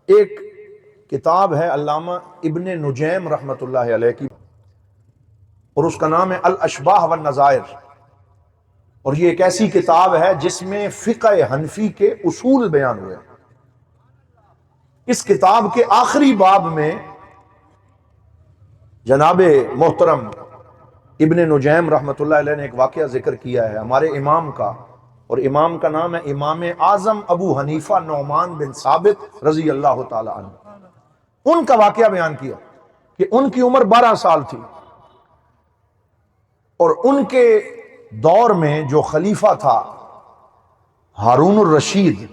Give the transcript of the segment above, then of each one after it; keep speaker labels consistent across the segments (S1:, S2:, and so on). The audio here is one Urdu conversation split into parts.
S1: ایک کتاب ہے علامہ ابن نجیم رحمۃ اللہ علیہ کی، اور اس کا نام ہے الاشباہ والنظائر، اور یہ ایک ایسی کتاب ہے جس میں فقہ حنفی کے اصول بیان ہوئے۔ اس کتاب کے آخری باب میں جناب محترم ابن نجیم رحمۃ اللہ علیہ نے ایک واقعہ ذکر کیا ہے ہمارے امام کا، اور امام کا نام ہے امام اعظم ابو حنیفہ نعمان بن ثابت رضی اللہ تعالی عنہ۔ ان کا واقعہ بیان کیا کہ ان کی عمر 12 سال تھی، اور ان کے دور میں جو خلیفہ تھا ہارون الرشید،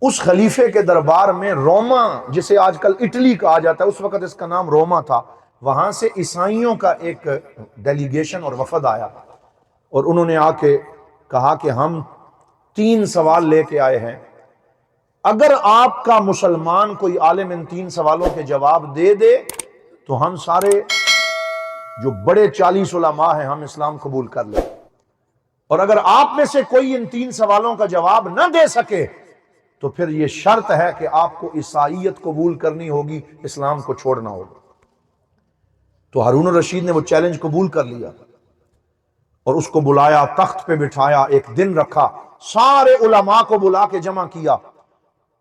S1: اس خلیفے کے دربار میں روما، جسے آج کل اٹلی کہا جاتا ہے، اس وقت اس کا نام روما تھا، وہاں سے عیسائیوں کا ایک ڈیلیگیشن اور وفد آیا، اور انہوں نے آ کے کہا کہ ہم 3 سوال لے کے آئے ہیں، اگر آپ کا مسلمان کوئی عالم ان 3 سوالوں کے جواب دے دے تو ہم سارے جو بڑے 40 علماء ہیں ہم اسلام قبول کر لیں، اور اگر آپ میں سے کوئی ان 3 سوالوں کا جواب نہ دے سکے تو پھر یہ شرط ہے کہ آپ کو عیسائیت قبول کرنی ہوگی، اسلام کو چھوڑنا ہوگا۔ تو ہارون الرشید نے وہ چیلنج قبول کر لیا، اور اس کو بلایا، تخت پہ بٹھایا، ایک دن رکھا، سارے علماء کو بلا کے جمع کیا۔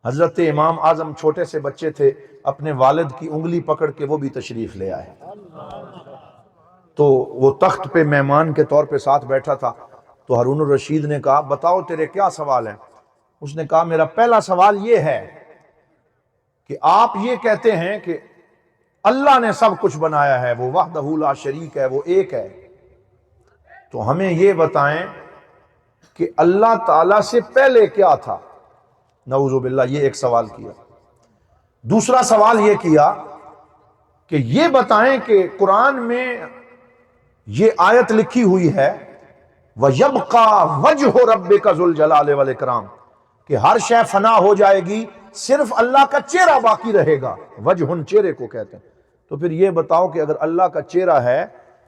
S1: حضرت امام اعظم چھوٹے سے بچے تھے، اپنے والد کی انگلی پکڑ کے وہ بھی تشریف لے آئے، تو وہ تخت پہ مہمان کے طور پہ ساتھ بیٹھا تھا۔ تو ہارون الرشید نے کہا بتاؤ تیرے کیا سوال ہیں؟ اس نے کہا میرا پہلا سوال یہ ہے کہ آپ یہ کہتے ہیں کہ اللہ نے سب کچھ بنایا ہے، وہ وحدہ لا شریک ہے، وہ ایک ہے، تو ہمیں یہ بتائیں کہ اللہ تعالی سے پہلے کیا تھا؟ نعوذ باللہ، یہ ایک سوال کیا۔ دوسرا سوال یہ کیا کہ یہ بتائیں کہ قرآن میں یہ آیت لکھی ہوئی ہے وَيَبْقَى وَجْهُ رَبِّكَ ذُو الْجَلَالِ وَالْإِكْرَامِ، کہ ہر شے فنا ہو جائے گی، صرف اللہ کا چہرہ باقی رہے گا، وجہ چہرے کو کہتے ہیں۔ تو پھر یہ بتاؤ کہ اگر اللہ کا چہرہ ہے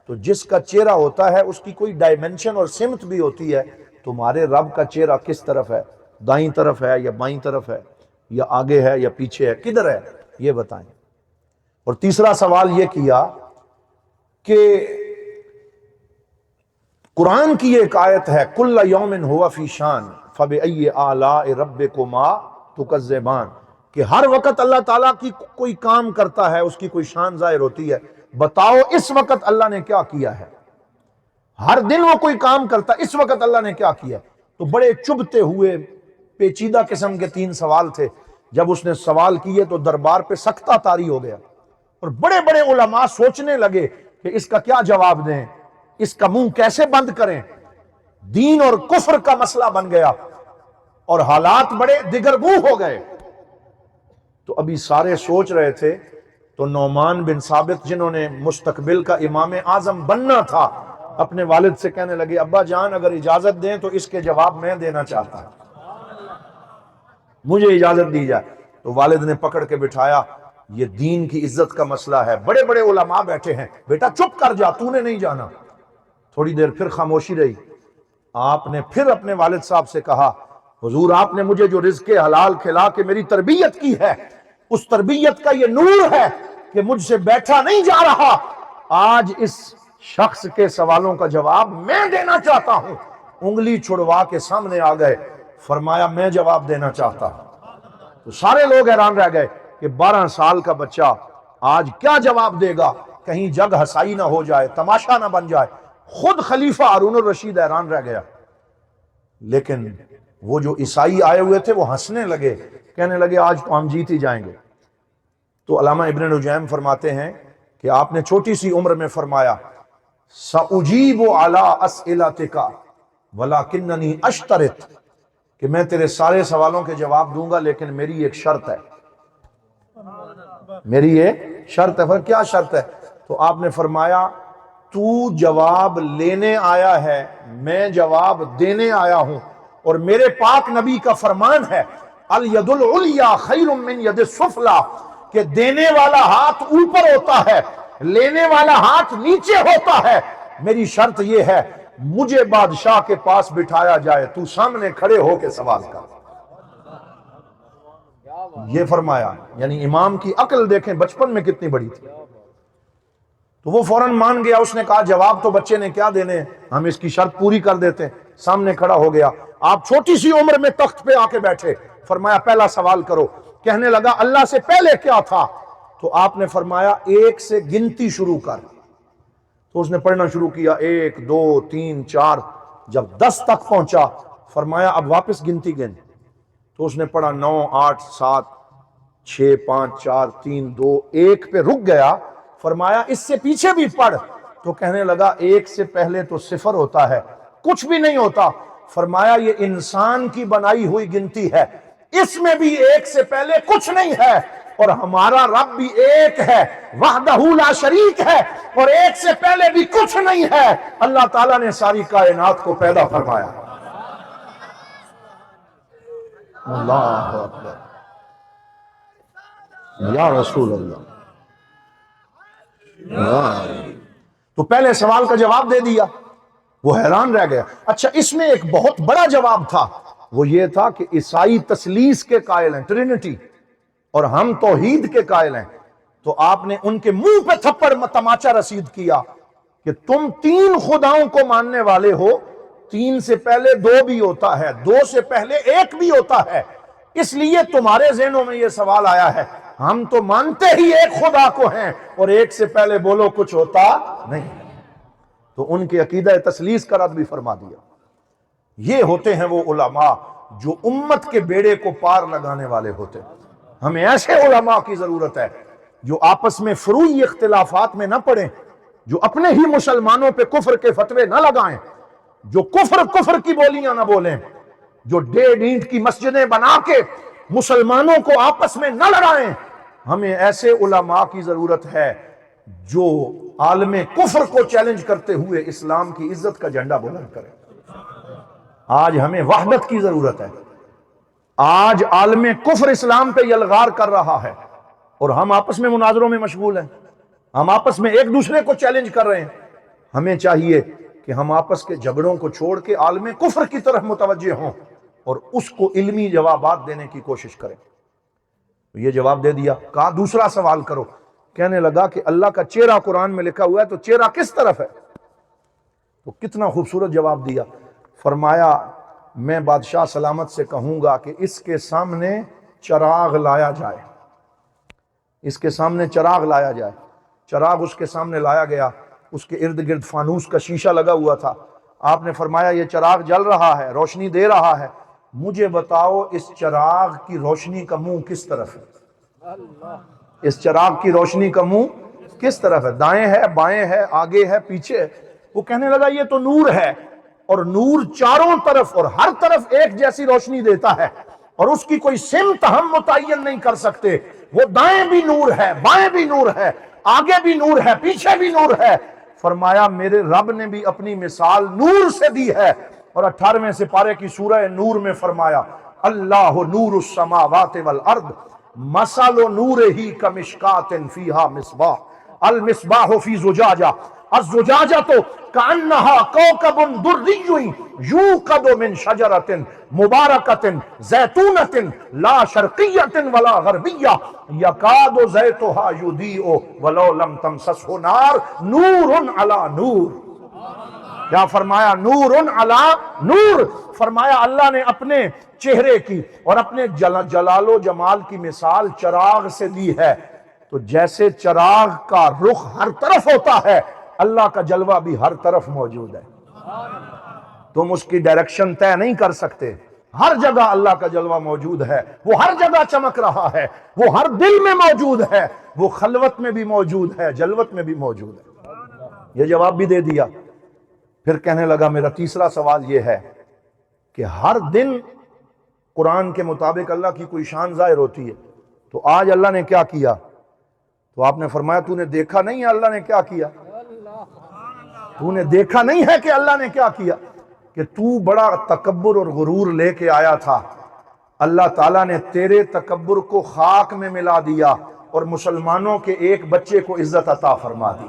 S1: تو جس کا چہرہ ہوتا ہے اس کی کوئی ڈائمنشن اور سمت بھی ہوتی ہے، تمہارے رب کا چہرہ کس طرف ہے؟ دائیں طرف ہے یا بائیں طرف ہے، یا آگے ہے یا پیچھے ہے، کدھر ہے؟ یہ بتائیں۔ اور تیسرا سوال یہ کیا کہ قرآن کی ایک آیت ہے کل یوم ہوا فی شان فبأی آلاء ربکما تکذبان، کہ ہر وقت اللہ تعالیٰ کی کوئی کام کرتا ہے، اس کی کوئی شان ظاہر ہوتی ہے، بتاؤ اس وقت اللہ نے کیا کیا ہے؟ ہر دن وہ کوئی کام کرتا ہے، اس وقت اللہ نے کیا کیا؟ تو بڑے چبھتے ہوئے پیچیدہ قسم کے 3 سوال تھے۔ جب اس نے سوال کیے تو دربار پہ سکتہ طاری ہو گیا، اور بڑے بڑے علماء سوچنے لگے کہ اس کا کیا جواب دیں، اس کا منہ کیسے بند کریں۔ دین اور کفر کا مسئلہ بن گیا، اور حالات بڑے دگرگوں ہو گئے۔ تو ابھی سارے سوچ رہے تھے، تو نعمان بن ثابت جنہوں نے مستقبل کا امام اعظم بننا تھا، اپنے والد سے کہنے لگے ابا جان اگر اجازت دیں تو اس کے جواب میں دینا چاہتا ہوں، مجھے اجازت دی جائے۔ تو والد نے پکڑ کے بٹھایا، یہ دین کی عزت کا مسئلہ ہے، بڑے بڑے علماء بیٹھے ہیں، بیٹا چپ کر جا، تو نے نہیں جانا۔ تھوڑی دیر پھر خاموشی رہی۔ آپ نے پھر اپنے والد صاحب سے کہا حضور آپ نے مجھے جو رزق حلال کھلا کے میری تربیت کی ہے، اس تربیت کا یہ نور ہے کہ مجھ سے بیٹھا نہیں جا رہا، آج اس شخص کے سوالوں کا جواب میں دینا چاہتا ہوں۔ انگلی چھڑوا کے سامنے آ گئے، فرمایا میں جواب دینا چاہتا ہوں۔ تو سارے لوگ حیران رہ گئے کہ 12 سال کا بچہ آج کیا جواب دے گا، کہیں جگ ہسائی نہ ہو جائے، تماشا نہ بن جائے۔ خود خلیفہ ہارون الرشید حیران رہ گیا، لیکن وہ جو عیسائی آئے ہوئے تھے وہ ہنسنے لگے، کہنے لگے آج تو ہم جیت ہی جائیں گے۔ تو علامہ ابن نجیم فرماتے ہیں کہ آپ نے چھوٹی سی عمر میں فرمایا سأجیب علی اسئلتک ولکننی اشترط، کہ میں تیرے سارے سوالوں کے جواب دوں گا لیکن میری ایک شرط ہے، میری ایک شرط ہے۔ پھر کیا شرط ہے؟ تو آپ نے فرمایا تو جواب لینے آیا ہے، میں جواب دینے آیا ہوں، اور میرے پاک نبی کا فرمان ہے الید العلیٰ خیر من ید السفلیٰ، کہ دینے والا ہاتھ اوپر ہوتا ہے، لینے والا ہاتھ نیچے ہوتا ہے۔ میری شرط یہ ہے مجھے بادشاہ کے پاس بٹھایا جائے، تو سامنے کھڑے ہو کے سوال کر۔ یہ فرمایا، یعنی امام کی عقل دیکھیں بچپن میں کتنی بڑی تھی۔ تو وہ فوراً مان گیا، اس نے کہا جواب تو بچے نے کیا دینے، ہم اس کی شرط پوری کر دیتے ہیں۔ سامنے کھڑا ہو گیا، آپ چھوٹی سی عمر میں تخت پہ آ کے بیٹھے، فرمایا پہلا سوال کرو۔ کہنے لگا اللہ سے پہلے کیا تھا؟ تو آپ نے فرمایا 1 سے گنتی شروع کر۔ تو اس نے پڑھنا شروع کیا، 1 2 3 4، جب 10 تک پہنچا فرمایا اب واپس گنتی گن۔ تو اس نے پڑھا 9 8 7 6 5 4 3 2 1 پہ رک گیا۔ فرمایا اس سے پیچھے بھی پڑھ۔ تو کہنے لگا 1 سے پہلے تو 0 ہوتا ہے، کچھ بھی نہیں ہوتا۔ فرمایا یہ انسان کی بنائی ہوئی گنتی ہے، اس میں بھی 1 سے پہلے کچھ نہیں ہے، اور ہمارا رب بھی ایک ہے، وحدہ لا شریک ہے، اور 1 سے پہلے بھی کچھ نہیں ہے۔ اللہ تعالیٰ نے ساری کائنات کو پیدا فرمایا۔ اللہ اکبر، یا رسول اللہ۔ تو پہلے سوال کا جواب دے دیا، وہ حیران رہ گیا۔ اچھا اس میں ایک بہت بڑا جواب تھا، وہ یہ تھا کہ عیسائی تثلیث کے قائل ہیں، ٹرینٹی، اور ہم توحید کے قائل ہیں۔ تو آپ نے ان کے منہ پہ تھپڑ تماچا رسید کیا کہ تم 3 خداؤں کو ماننے والے ہو، 3 سے پہلے 2 بھی ہوتا ہے، 2 سے پہلے 1 بھی ہوتا ہے، اس لیے تمہارے ذہنوں میں یہ سوال آیا ہے۔ ہم تو مانتے ہی ایک خدا کو ہیں، اور 1 سے پہلے بولو کچھ ہوتا نہیں۔ تو ان کے عقیدہ تثلیث کا رد بھی فرما دیا۔ یہ ہوتے ہیں وہ علماء جو امت کے بیڑے کو پار لگانے والے ہوتے ہیں۔ ہمیں ایسے علماء کی ضرورت ہے جو آپس میں فروعی اختلافات میں نہ پڑیں، جو اپنے ہی مسلمانوں پہ کفر کے فتوے نہ لگائیں، جو کفر کی بولیاں نہ بولیں، جو 1.5 اینٹ کی مسجدیں بنا کے مسلمانوں کو آپس میں نہ لڑائیں۔ ہمیں ایسے علماء کی ضرورت ہے جو عالم کفر کو چیلنج کرتے ہوئے اسلام کی عزت کا جھنڈا بلند کریں۔ آج ہمیں وحدت کی ضرورت ہے۔ آج عالم کفر اسلام پہ یلغار کر رہا ہے، اور ہم آپس میں مناظروں میں مشغول ہیں، ہم آپس میں ایک دوسرے کو چیلنج کر رہے ہیں۔ ہمیں چاہیے کہ ہم آپس کے جھگڑوں کو چھوڑ کے عالم کفر کی طرف متوجہ ہوں اور اس کو علمی جوابات دینے کی کوشش کریں۔ یہ جواب دے دیا، کہا دوسرا سوال کرو۔ کہنے لگا کہ اللہ کا چہرہ قرآن میں لکھا ہوا ہے، تو چہرہ کس طرف ہے؟ تو کتنا خوبصورت جواب دیا۔ فرمایا میں بادشاہ سلامت سے کہوں گا کہ اس کے سامنے چراغ لایا جائے، اس کے سامنے چراغ لایا جائے۔ چراغ اس کے سامنے لایا گیا، اس کے ارد گرد فانوس کا شیشہ لگا ہوا تھا۔ آپ نے فرمایا یہ چراغ جل رہا ہے، روشنی دے رہا ہے، مجھے بتاؤ اس چراغ کی روشنی کا منہ کس طرف ہے؟ اس چراغ کی روشنی کا منہ کس طرف ہے؟ دائیں ہے، بائیں ہے، آگے ہے، پیچھے ہے؟ وہ کہنے لگا یہ تو نور ہے، اور نور چاروں طرف اور ہر طرف ایک جیسی روشنی دیتا ہے، اور اس کی کوئی سمت ہم متعین نہیں کر سکتے۔ وہ دائیں بھی نور ہے، بائیں بھی نور ہے، آگے بھی نور ہے، پیچھے بھی نور ہے۔ فرمایا میرے رب نے بھی اپنی مثال نور سے دی ہے، اور 18ویں سپارے کی سورہ نور میں فرمایا اللہ نور السماوات والارض مثل نورہ کمشکات فیہا مصباح المصباح فی زجاجہ الزجاجۃ کأنہا کوکب دری یوقد من شجرۃ مبارکۃ زیتونۃ لا شرقیۃ ولا غربیہ یکاد زیتھا یضیء ولو لم تمسسہ نار نور علی نور۔ کیا فرمایا؟ نور علی نور۔ فرمایا اللہ نے اپنے چہرے کی اور اپنے جلال و جمال کی مثال چراغ سے دی ہے، تو جیسے چراغ کا رخ ہر طرف ہوتا ہے، اللہ کا جلوہ بھی ہر طرف موجود ہے۔ تم اس کی ڈائریکشن طے نہیں کر سکتے، ہر جگہ اللہ کا جلوہ موجود ہے، وہ ہر جگہ چمک رہا ہے، وہ ہر دل میں موجود ہے، وہ خلوت میں بھی موجود ہے، جلوت میں بھی موجود ہے۔ یہ جواب بھی دے دیا۔ پھر کہنے لگا میرا تیسرا سوال یہ ہے کہ ہر دن قرآن کے مطابق اللہ کی کوئی شان ظاہر ہوتی ہے، تو آج اللہ نے کیا کیا؟ تو آپ نے فرمایا تو نے دیکھا نہیں ہے اللہ نے کیا کیا؟ تو نے دیکھا نہیں ہے کہ اللہ نے کیا کیا؟ کہ تو بڑا تکبر اور غرور لے کے آیا تھا، اللہ تعالیٰ نے تیرے تکبر کو خاک میں ملا دیا اور مسلمانوں کے ایک بچے کو عزت عطا فرما دی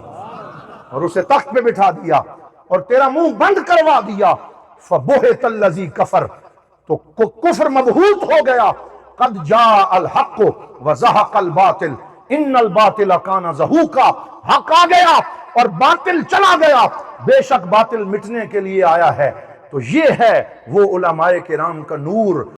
S1: اور اسے تخت پہ بٹھا دیا اور تیرا منہ بند کروا دیا۔ فَبُہِتَ الَّذِي كَفَرَ، تو کفر مبہوت ہو گیا، قد جاء الحق وزهق الباطل ان الباطل کان زہوقا، حق آ گیا اور باطل چلا گیا، بے شک باطل مٹنے کے لیے آیا ہے۔ تو یہ ہے وہ علماء کرام کا نور